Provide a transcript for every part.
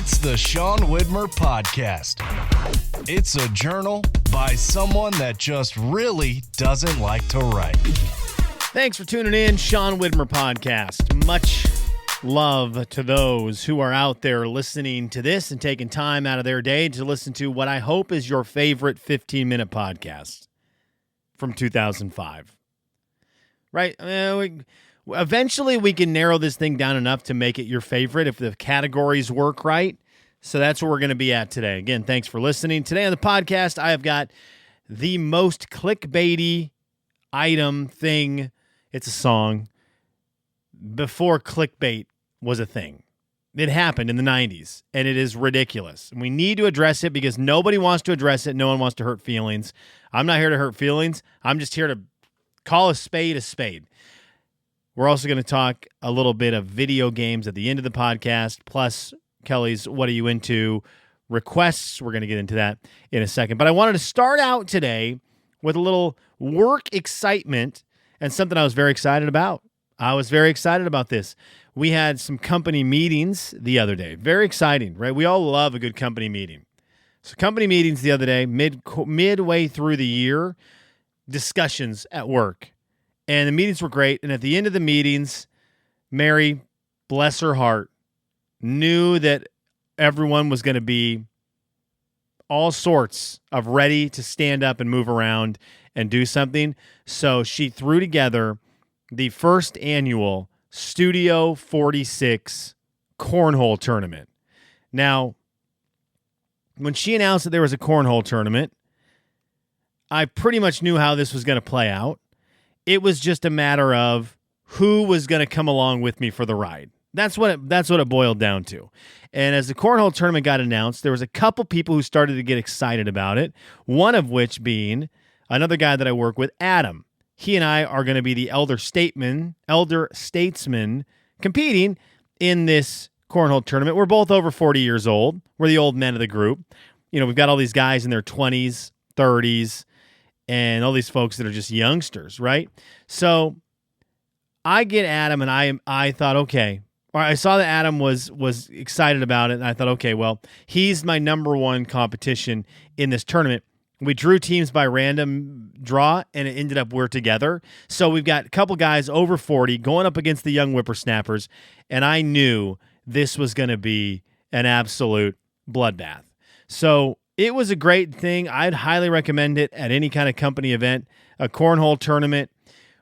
It's the Sean Widmer Podcast. It's a journal by someone that just really doesn't like to write. Thanks for tuning in, Sean Widmer Podcast. Much love to those who are out there listening to this and taking time out of their day to listen to what I hope is your favorite 15-minute podcast from 2005. Right? Eventually, we can narrow this thing down enough to make it your favorite if the categories work right. So that's where we're going to be at today. Again, thanks for listening. Today on the podcast, I have got the most clickbaity item thing. It's a song. Before clickbait was a thing. It happened in the 90s, and it is ridiculous. And we need to address it because nobody wants to address it. No one wants to hurt feelings. I'm not here to hurt feelings. I'm just here to call a spade a spade. We're also going to talk a little bit of video games at the end of the podcast, plus Kelly's What Are You Into requests. We're going to get into that in a second. But I wanted to start out today with a little work excitement and something I was very excited about. I was very excited about this. We had some company meetings the other day. Very exciting, right? We all love a good company meeting. So company meetings the other day, midway through the year, discussions at work. And the meetings were great. And at the end of the meetings, Mary, bless her heart, knew that everyone was going to be all sorts of ready to stand up and move around and do something. So she threw together the first annual Studio 46 Cornhole Tournament. Now, when she announced that there was a Cornhole Tournament, I pretty much knew how this was going to play out. It was just a matter of who was going to come along with me for the ride. That's what it boiled down to. And as the Cornhole Tournament got announced, there was a couple people who started to get excited about it, one of which being another guy that I work with, Adam. He and I are going to be the elder statesmen competing in this Cornhole Tournament. We're both over 40 years old. We're the old men of the group. You know, we've got all these guys in their 20s, 30s, and all these folks that are just youngsters, right? So I get Adam, and I thought, okay. Or I saw that Adam was excited about it, and I thought, okay, well, he's my number one competition in this tournament. We drew teams by random draw, and it ended up we're together. So we've got a couple guys over 40 going up against the young whippersnappers, and I knew this was going to be an absolute bloodbath. So it was a great thing. I'd highly recommend it at any kind of company event, a cornhole tournament.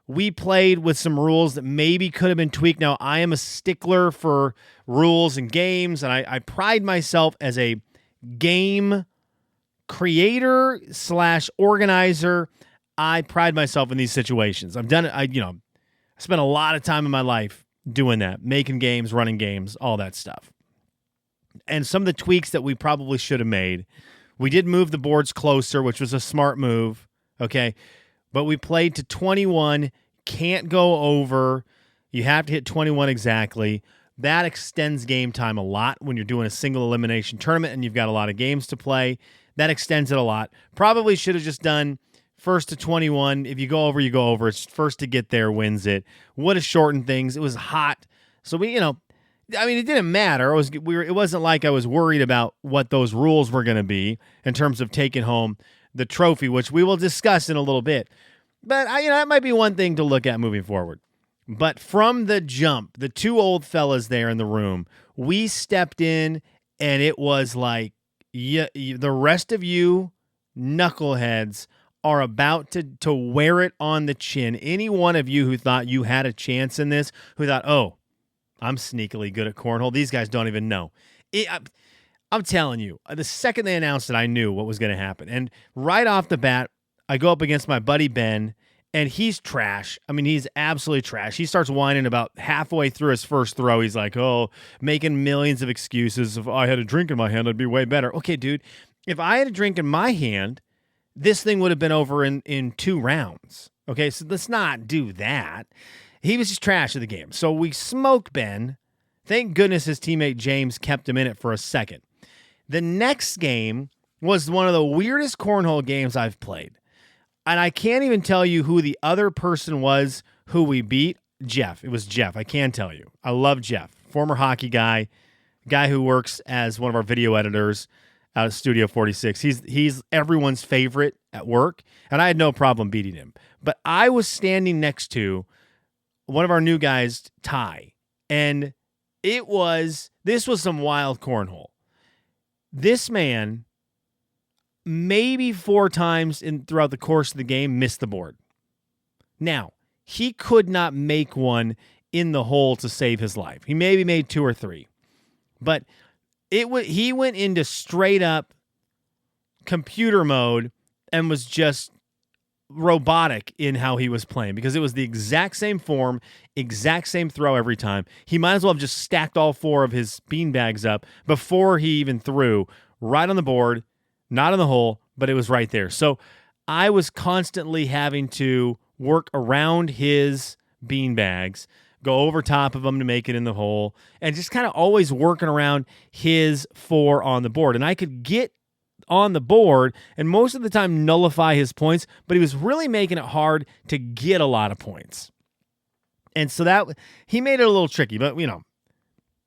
We played with some rules that maybe could have been tweaked. Now, I am a stickler for rules and games, and I pride myself as a game creator / organizer. I pride myself in these situations. I've done it. I spent a lot of time in my life doing that, making games, running games, all that stuff. And some of the tweaks that we probably should have made, we did move the boards closer, which was a smart move, okay? But we played to 21, can't go over. You have to hit 21 exactly. That extends game time a lot when you're doing a single elimination tournament and you've got a lot of games to play. That extends it a lot. Probably should have just done first to 21. If you go over, you go over. It's first to get there wins it. Would have shortened things. It was hot. So it didn't matter. It wasn't like I was worried about what those rules were going to be in terms of taking home the trophy, which we will discuss in a little bit. But that might be one thing to look at moving forward. But from the jump, the two old fellas there in the room, we stepped in, and it was like, the rest of you knuckleheads are about to wear it on the chin. Any one of you who thought you had a chance in this, who thought, oh, I'm sneakily good at cornhole. These guys don't even know. I'm telling you, the second they announced it, I knew what was going to happen. And right off the bat, I go up against my buddy Ben, and he's trash. I mean, he's absolutely trash. He starts whining about halfway through his first throw. He's like, oh, making millions of excuses. If I had a drink in my hand, I'd be way better. Okay, dude, if I had a drink in my hand, this thing would have been over in 2 rounds. Okay, so let's not do that. He was just trash of the game. So we smoke Ben. Thank goodness his teammate James kept him in it for a second. The next game was one of the weirdest cornhole games I've played. And I can't even tell you who the other person was who we beat. Jeff. It was Jeff. I can tell you. I love Jeff. Former hockey guy. guy who works as one of our video editors out of Studio 46. He's everyone's favorite at work, and I had no problem beating him. But I was standing next to one of our new guys, Ty, and this was some wild cornhole. This man, maybe 4 times throughout the course of the game, missed the board. Now, he could not make one in the hole to save his life. He maybe made 2 or 3. But he went into straight up computer mode and was just robotic in how he was playing, because it was the exact same form, exact same throw every time. He might as well have just stacked all 4 of his beanbags up before he even threw, right on the board, not in the hole, but it was right there. So I was constantly having to work around his beanbags, go over top of them to make it in the hole, and just kind of always working around his 4 on the board. And I could get on the board and most of the time nullify his points, but he was really making it hard to get a lot of points. And so that he made it a little tricky, but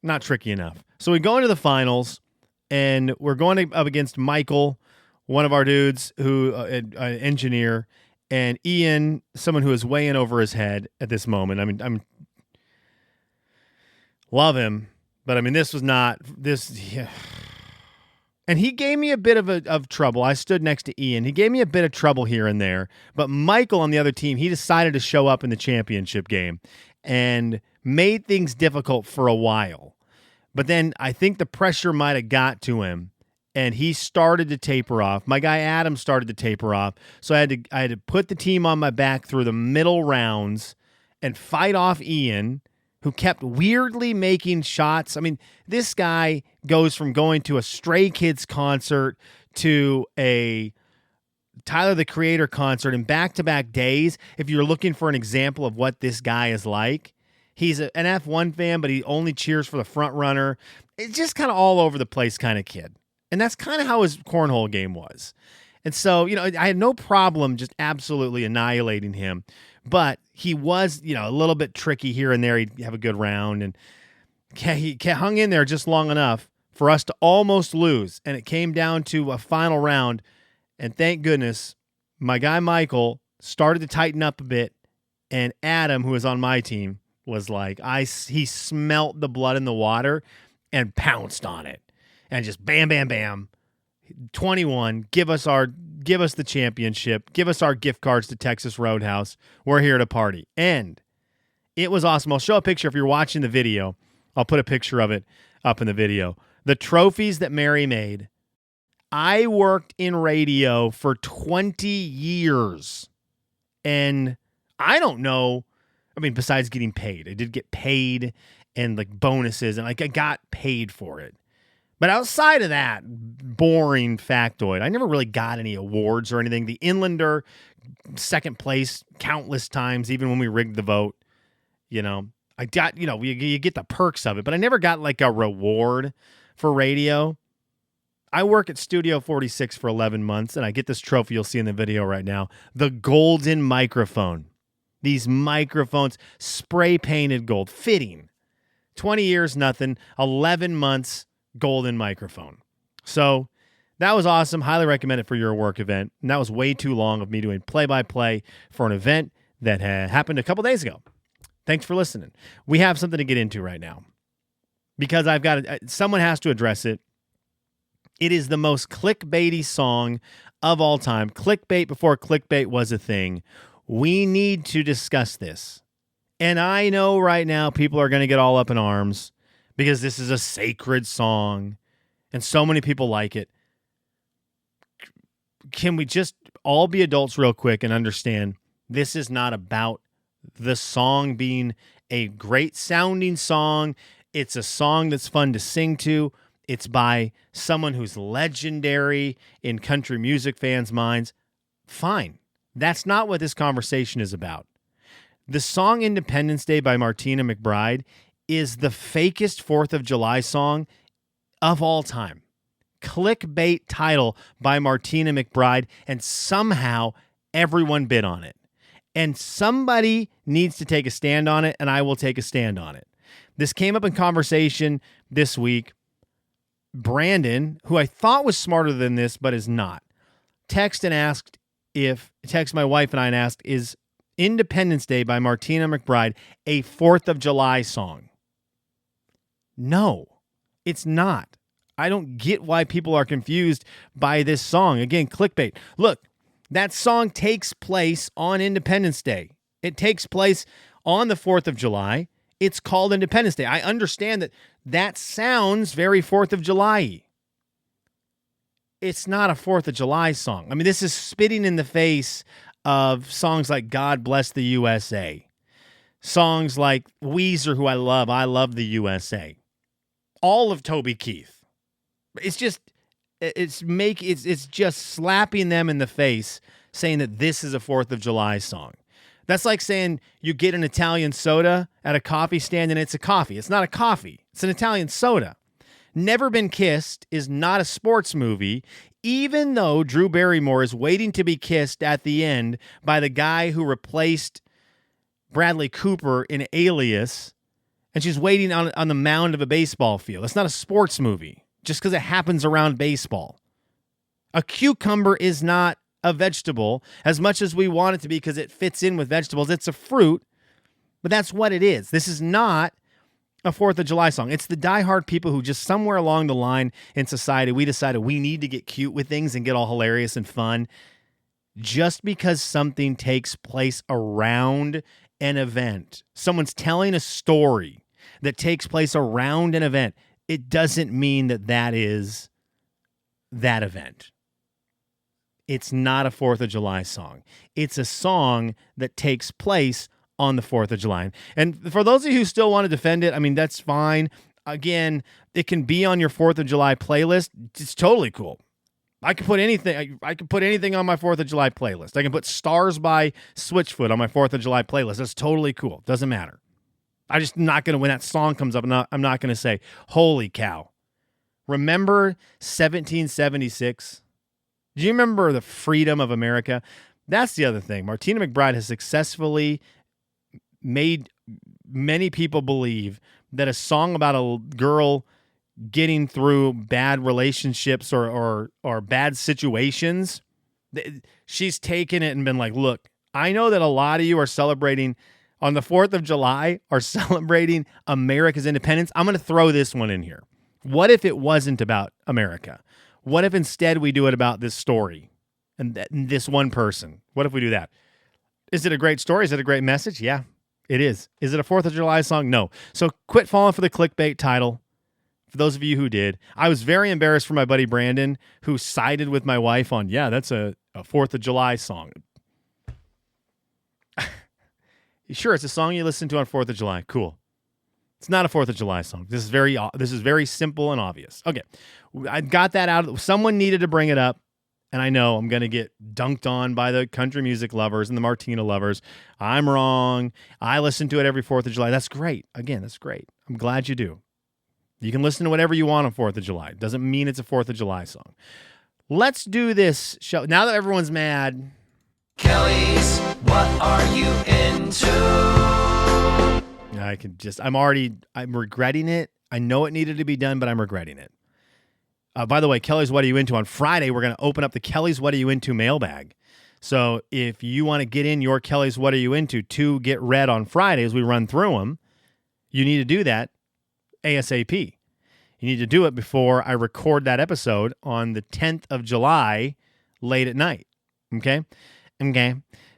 not tricky enough. So we go into the finals, and we're going up against Michael, one of our dudes, who an engineer, and Ian, someone who is way in over his head at this moment. I mean, I'm love him, but I mean, this was not this. Yeah. And he gave me a bit of trouble. I stood next to Ian. He gave me a bit of trouble here and there. But Michael on the other team, he decided to show up in the championship game and made things difficult for a while. But then I think the pressure might have got to him, and he started to taper off. My guy Adam started to taper off. So I had to put the team on my back through the middle rounds and fight off Ian, who kept weirdly making shots. I mean, this guy goes from going to a Stray Kids concert to a Tyler, the Creator concert in back-to-back days. If you're looking for an example of what this guy is like, he's an F1 fan, but he only cheers for the front runner. It's just kind of all over the place kind of kid. And that's kind of how his cornhole game was. And so, I had no problem just absolutely annihilating him. But he was, a little bit tricky here and there. He'd have a good round, and he hung in there just long enough for us to almost lose. And it came down to a final round, and thank goodness my guy Michael started to tighten up a bit, and Adam, who was on my team, was like, he smelt the blood in the water and pounced on it, and just bam, bam, bam. 21, give us the championship, give us our gift cards to Texas Roadhouse. We're here to party. And it was awesome. I'll show a picture if you're watching the video. I'll put a picture of it up in the video. The trophies that Mary made. I worked in radio for 20 years. And I don't know, besides getting paid. I did get paid and like bonuses, and like I got paid for it. But outside of that boring factoid, I never really got any awards or anything. The Inlander, second place countless times, even when we rigged the vote. I got, you get the perks of it, but I never got like a reward for radio. I work at Studio 46 for 11 months, and I get this trophy you'll see in the video right now, the golden microphone. These microphones, spray painted gold, fitting. 20 years, nothing, 11 months, golden microphone. So that was awesome. Highly recommend it for your work event. And that was way too long of me doing play-by-play for an event that happened a couple days ago. Thanks for listening. We have something to get into right now because someone has to address it. It is the most clickbaity song of all time. Clickbait before clickbait was a thing. We need to discuss this. And I know right now people are going to get all up in arms because this is a sacred song, and so many people like it. Can we just all be adults real quick and understand this is not about the song being a great sounding song. It's a song that's fun to sing to. It's by someone who's legendary in country music fans' minds. Fine. That's not what this conversation is about. The song Independence Day by Martina McBride is the fakest 4th of July song of all time. Clickbait title by Martina McBride, and somehow everyone bid on it. And somebody needs to take a stand on it, and I will take a stand on it. This came up in conversation this week. Brandon, who I thought was smarter than this, but is not, text my wife and I and asked, is Independence Day by Martina McBride a 4th of July song? No, it's not. I don't get why people are confused by this song. Again, clickbait. Look, that song takes place on Independence Day. It takes place on the 4th of July. It's called Independence Day. I understand that sounds very 4th of July-y. It's not a 4th of July song. I mean, this is spitting in the face of songs like God Bless the USA. Songs like Weezer, who I love the USA. All of Toby Keith. It's just slapping them in the face saying that this is a 4th of July song. That's like saying you get an Italian soda at a coffee stand and it's a coffee. It's not a coffee. It's an Italian soda. Never Been Kissed is not a sports movie, even though Drew Barrymore is waiting to be kissed at the end by the guy who replaced Bradley Cooper in Alias, and she's waiting on the mound of a baseball field. It's not a sports movie just because it happens around baseball. A cucumber is not a vegetable as much as we want it to be because it fits in with vegetables. It's a fruit, but that's what it is. This is not a 4th of July song. It's the diehard people who just somewhere along the line in society, we decided we need to get cute with things and get all hilarious and fun. Just because something takes place around an event, someone's telling a story that takes place around an event, it doesn't mean that is that event. It's not a 4th of July song. It's a song that takes place on the 4th of July. And for those of you who still want to defend it, I mean, that's fine. Again, it can be on your 4th of July playlist. It's totally cool. I can put anything. I can put anything on my 4th of July playlist. I can put Stars by Switchfoot on my 4th of July playlist. That's totally cool. Doesn't matter. I'm just not going to, when that song comes up, I'm not going to say, holy cow. Remember 1776? Do you remember the freedom of America? That's the other thing. Martina McBride has successfully made many people believe that a song about a girl getting through bad relationships or bad situations, she's taken it and been like, look, I know that a lot of you are celebrating on the 4th of July, are celebrating America's independence. I'm going to throw this one in here. What if it wasn't about America? What if instead we do it about this story and this one person? What if we do that? Is it a great story? Is it a great message? Yeah, it is. Is it a 4th of July song? No. So quit falling for the clickbait title. For those of you who did, I was very embarrassed for my buddy Brandon, who sided with my wife on, yeah, that's a 4th of July song. Sure, it's a song you listen to on 4th of July. Cool. It's not a 4th of July song. This is very simple and obvious. Okay, I got that out. Someone needed to bring it up, and I know I'm going to get dunked on by the country music lovers and the Martina lovers. I'm wrong. I listen to it every 4th of July. That's great. Again, that's great. I'm glad you do. You can listen to whatever you want on 4th of July. Doesn't mean it's a 4th of July song. Let's do this show. Now that everyone's mad. Kelly's, what are you into? I'm regretting it. I know it needed to be done, but I'm regretting it. By the way, Kelly's What Are You Into? On Friday, we're going to open up the Kelly's What Are You Into mailbag. So if you want to get in your Kelly's What Are You Into to get read on Friday as we run through them, you need to do that ASAP. You need to do it before I record that episode on the 10th of July late at night. Okay?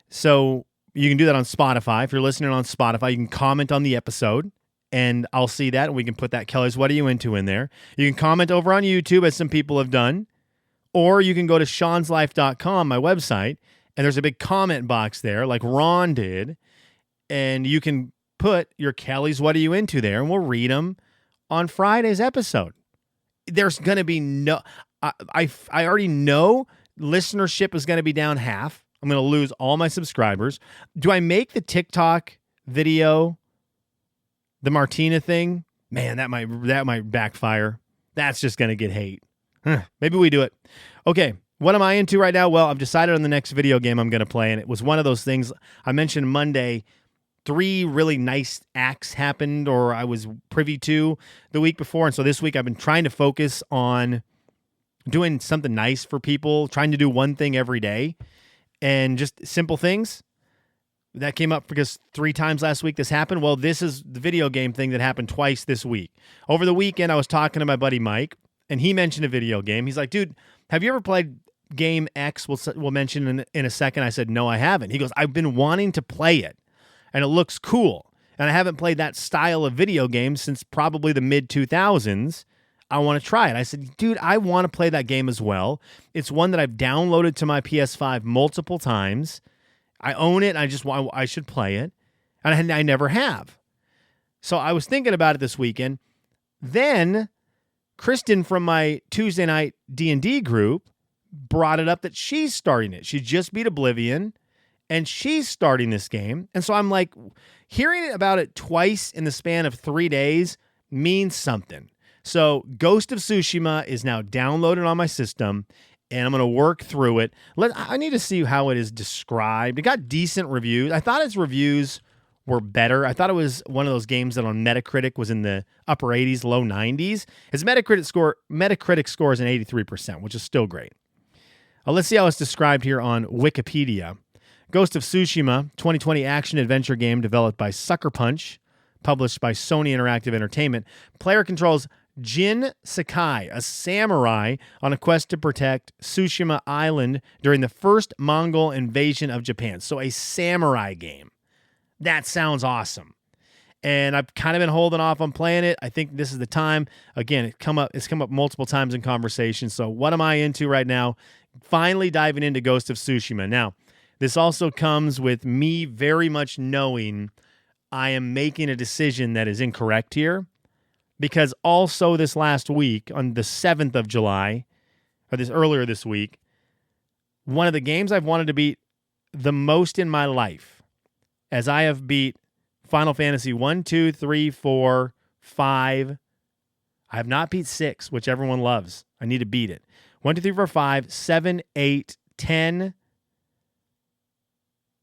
So you can do that on Spotify. If you're listening on Spotify, you can comment on the episode, and I'll see that, and we can put that Kelly's What Are You Into in there. You can comment over on YouTube, as some people have done, or you can go to seanslife.com, my website, and there's a big comment box there, like Ron did, and you can put your Kelly's What Are You Into there, and we'll read them on Friday's episode. There's going to be I already know listenership is going to be down half. I'm going to lose all my subscribers. Do I make the TikTok video the Martina thing? Man, that might backfire. That's just going to get hate. Maybe we do it. Okay, what am I into right now? Well, I've decided on the next video game I'm going to play, and it was one of those things I mentioned Monday. 3 really nice acts happened or I was privy to the week before. And so this week I've been trying to focus on doing something nice for people, trying to do one thing every day and just simple things. That came up because 3 times last week this happened. Well, this is the video game thing that happened twice this week. Over the weekend, I was talking to my buddy Mike, and he mentioned a video game. He's like, dude, have you ever played game X? We'll mention in a second. I said, no, I haven't. He goes, I've been wanting to play it, and it looks cool. And I haven't played that style of video game since probably the mid-2000s. I want to try it. I said, dude, I want to play that game as well. It's one that I've downloaded to my PS5 multiple times. I own it. And I should play it. And I never have. So I was thinking about it this weekend. Then Kristen from my Tuesday night D&D group brought it up that she's starting it. She just beat Oblivion and she's starting this game. And so I'm like, hearing about it twice in the span of 3 days means something. So Ghost of Tsushima is now downloaded on my system, and I'm going to work through it. I need to see how it is described. It got decent reviews. I thought its reviews were better. I thought it was one of those games that on Metacritic was in the upper 80s, low 90s. Its Metacritic score is an 83%, which is still great. Let's see how it's described here on Wikipedia. Ghost of Tsushima, 2020 action-adventure game developed by Sucker Punch, published by Sony Interactive Entertainment. Player controls Jin Sakai, a samurai on a quest to protect Tsushima Island during the first Mongol invasion of Japan. So a samurai game. That sounds awesome. And I've kind of been holding off on playing it. I think this is the time. Again, it's come up multiple times in conversation. So what am I into right now? Finally diving into Ghost of Tsushima. Now, this also comes with me very much knowing I am making a decision that is incorrect here. Because also this last week, on the 7th of July, or earlier this week, one of the games I've wanted to beat the most in my life, as I have beat Final Fantasy 1, 2, 3, 4, 5. I have not beat 6, which everyone loves. I need to beat it. 1, 2, 3, 4, 5, 7, 8, 10,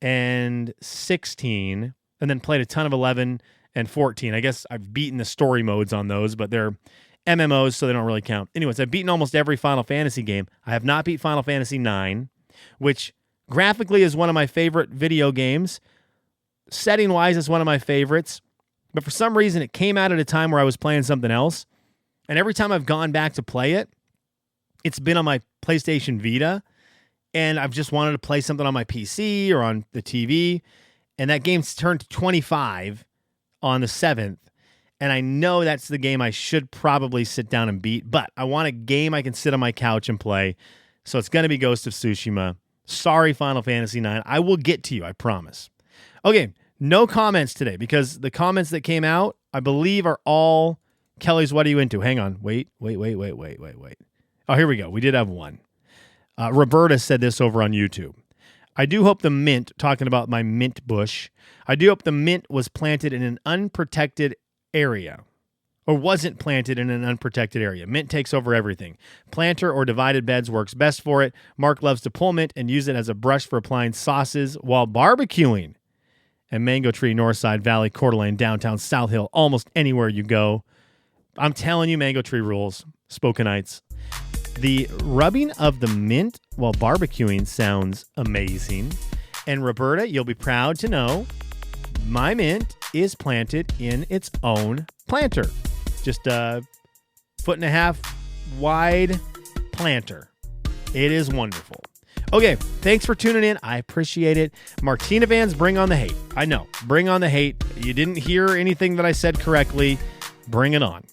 and 16, and then played a ton of 11 and 14. I guess I've beaten the story modes on those, but they're MMOs, so they don't really count. Anyways, I've beaten almost every Final Fantasy game. I have not beat Final Fantasy 9, which graphically is one of my favorite video games. Setting-wise, it's one of my favorites. But for some reason, it came out at a time where I was playing something else. And every time I've gone back to play it, it's been on my PlayStation Vita. And I've just wanted to play something on my PC or on the TV. And that game's turned 25 on the 7th, and I know that's the game I should probably sit down and beat, but I want a game I can sit on my couch and play, so it's going to be Ghost of Tsushima. Sorry, Final Fantasy 9. I will get to you, I promise. Okay, no comments today, because the comments that came out, I believe, are all Kelly's What Are You Into? Hang on. Wait. Oh, here we go. We did have one. Roberta said this over on YouTube. I do hope the mint, talking about my mint bush, I do hope the mint was planted in an unprotected area, or wasn't planted in an unprotected area. Mint takes over everything. Planter or divided beds works best for it. Mark loves to pull mint and use it as a brush for applying sauces while barbecuing. And Mango Tree, Northside, Valley, Coeur d'Alene, downtown, South Hill, almost anywhere you go. I'm telling you, Mango Tree rules. Spokanites. The rubbing of the mint while barbecuing sounds amazing. And Roberta, you'll be proud to know my mint is planted in its own planter. Just a 1.5 foot wide planter. It is wonderful. Okay, thanks for tuning in. I appreciate it. Martina fans, bring on the hate. I know, bring on the hate. You didn't hear anything that I said correctly. Bring it on.